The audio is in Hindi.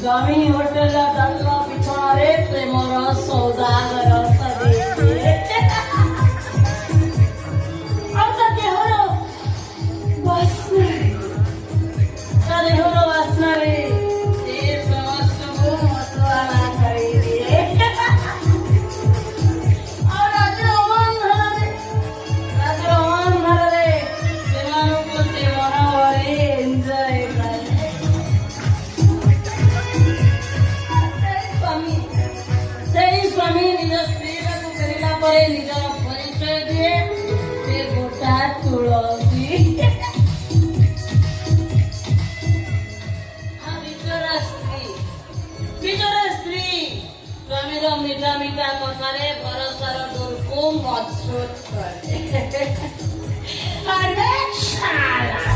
स्वामी होटल डालवा पिछारे प्रेमर सौदागर सदे अब तक के हो वासना कदे हो वासना रे ये समस्त को मतवाला कर दिए और राजरोहन धरे सेवानों को सेवाना वाले एंजॉय स्वामी निज स्त्री करला परे निज परिचय दिए से गोटा तुलसी बिचरा स्त्री स्वामी मीठा मीठा कथारे भरोसार दुर्ग को मजबूत करे अरे शाला